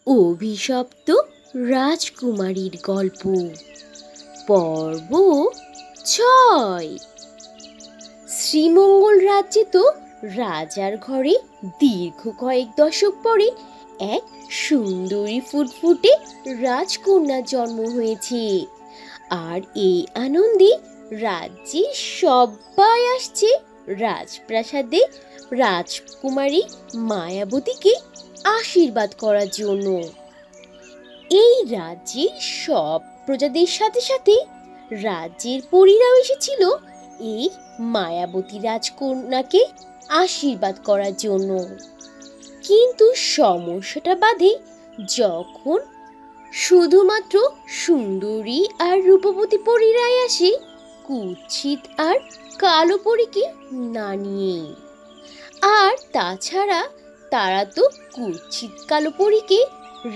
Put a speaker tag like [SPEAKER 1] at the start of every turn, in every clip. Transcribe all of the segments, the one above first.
[SPEAKER 1] অভিশপ্ত রাজকুমারীর গল্প পর্ব ৬। শ্রীমঙ্গল রাজ্যে তো রাজার ঘরে দীর্ঘ কয়েক দশক পরে এক সুন্দরী ফুটফুটে রাজকন্যার জন্ম হয়েছে। আর এই আনন্দে রাজ্যে সবাই আসছে রাজপ্রাসাদে রাজকুমারী মায়াবতীকে আশীর্বাদ করার জন্য। এই রাজ্যে সব প্রজাদের সাথে সাথে রাজ্যের পরীরাও এসেছিল এই মায়াবতী রাজকন্যাকে আশীর্বাদ করার জন্য। কিন্তু সমস্যাটা বাধে যখন শুধুমাত্র সুন্দরী আর রূপবতী পরীরাই আসে, কুৎসিত আর কালো পরীকে না নিয়ে। আর তাছাড়া তারা তো কুৎসিত কালো পরীকে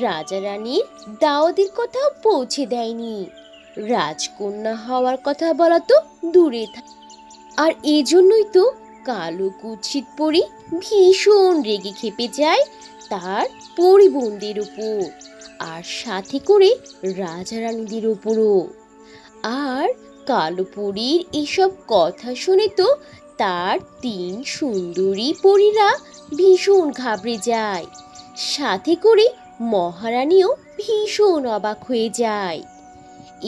[SPEAKER 1] রাজা রানীর দাওয়াতের কথাও পৌঁছে দেয়নি, রাজকন্যা হওয়ার কথা বলা তো দূরে থাকে। আর এজন্যই তো কালো কুৎসিত পরী ভীষণ রেগে খেপে যায় তার পরিবন্ধের উপর, আর সাথে করে রাজা রানীদের ওপরও। আর কালো পরীর এসব কথা শুনে তো তার ৩ সুন্দরী পরীরা ভীষণ ঘাবড়ে যায়, সাথে করে মহারানীও ভীষণ অবাক হয়ে যায়।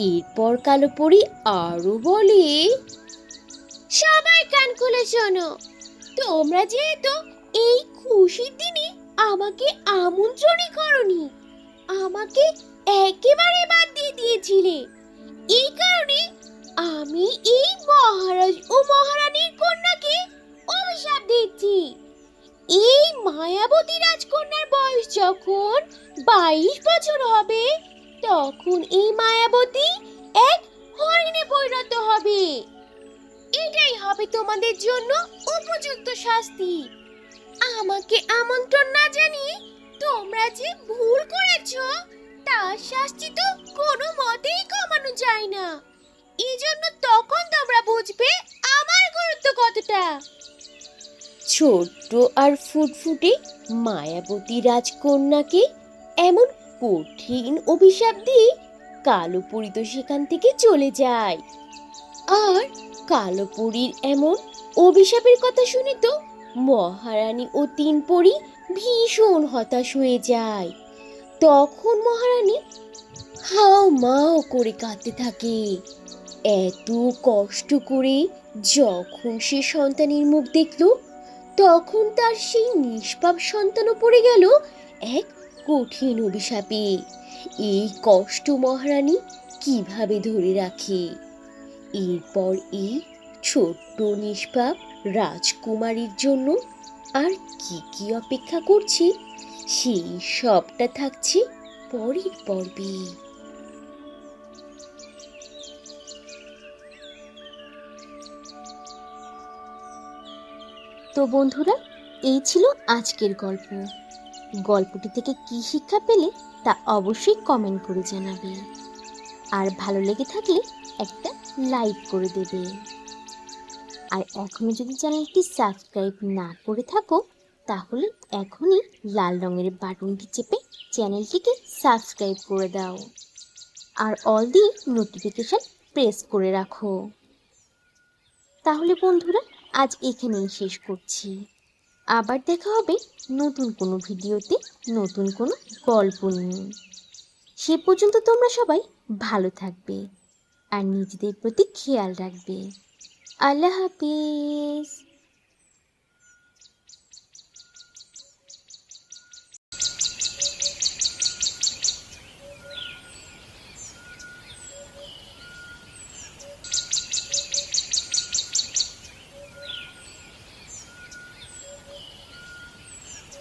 [SPEAKER 1] এরপর কালো পরী আরো বলে, সবাই কান খুলে শোনো, তোমরা যেহেতু এই খুশির দিনে আমাকে আমন্ত্রণই করনি, আমাকে একেবারে বাদ দিয়ে দিয়েছিলে, এই কারণে আমি এই মহারাজ ও মহারানীর কন্যাকে অভিশাপ দিচ্ছি। এই মায়াবতী রাজকন্যার বয়স যখন 22 বছর হবে, তখন এই মায়াবতী এক হরিণে পরিণত হবে। এটাই হবে তোমাদের জন্য উপযুক্ত শাস্তি। আমাকে আমন্ত্রণ না জানিয়ে তোমরা যে ভুল করেছো, তার শাস্তি তো কোনো মতেই কমানো যায় না। এজন্য তখন তোমরা বুঝবে আমার গুরুত্ব কতটা। ছোট্ট আর ফুটফুটে মায়াবতী রাজকন্যাকে এমন কঠিন অভিশাপ দিয়ে কালো পরী তো সেখান থেকে চলে যায়। আর কালো পরীর এমন অভিশাপের কথা শুনে তো মহারানী ও ৩ পরী ভীষণ হতাশ হয়ে যায়। তখন মহারানী হাও মাও করে কাঁদতে থাকে। এত কষ্ট করে যখন সে সন্তানের মুখ দেখল, তখন তার সেই নিষ্পাপ সন্তানও পড়ে গেল এক কঠিন অভিশাপে। এই কষ্ট মহারানী কিভাবে ধরে রাখে? এরপর এই ছোট্ট নিষ্পাপ রাজকুমারীর জন্য আর কি কি অপেক্ষা করছে, সেই সবটা থাকছে পরের পর্বে। তো বন্ধুরা, এই ছিল আজকের গল্প। গল্পটি থেকে কি শিক্ষা পেলে তা অবশ্যই কমেন্ট করে জানাবে। আর ভালো লেগে থাকলে একটা লাইক করে দেবে। আর এখনো যদি চ্যানেলটি সাবস্ক্রাইব না করে থাকো, তাহলে এখনই লাল রঙের বাটনটি চেপে চ্যানেলটিকে সাবস্ক্রাইব করে দাও। আর অল দি নোটিফিকেশন প্রেস করে রাখো। তাহলে বন্ধুরা, আজ এখানেই শেষ করছি। আবার দেখা হবে নতুন কোনো ভিডিওতে, নতুন কোনো গল্প নিয়ে। সে পর্যন্ত তোমরা সবাই ভালো থাকবে আর নিজেদের প্রতি খেয়াল রাখবে। আল্লাহ হাফিজ।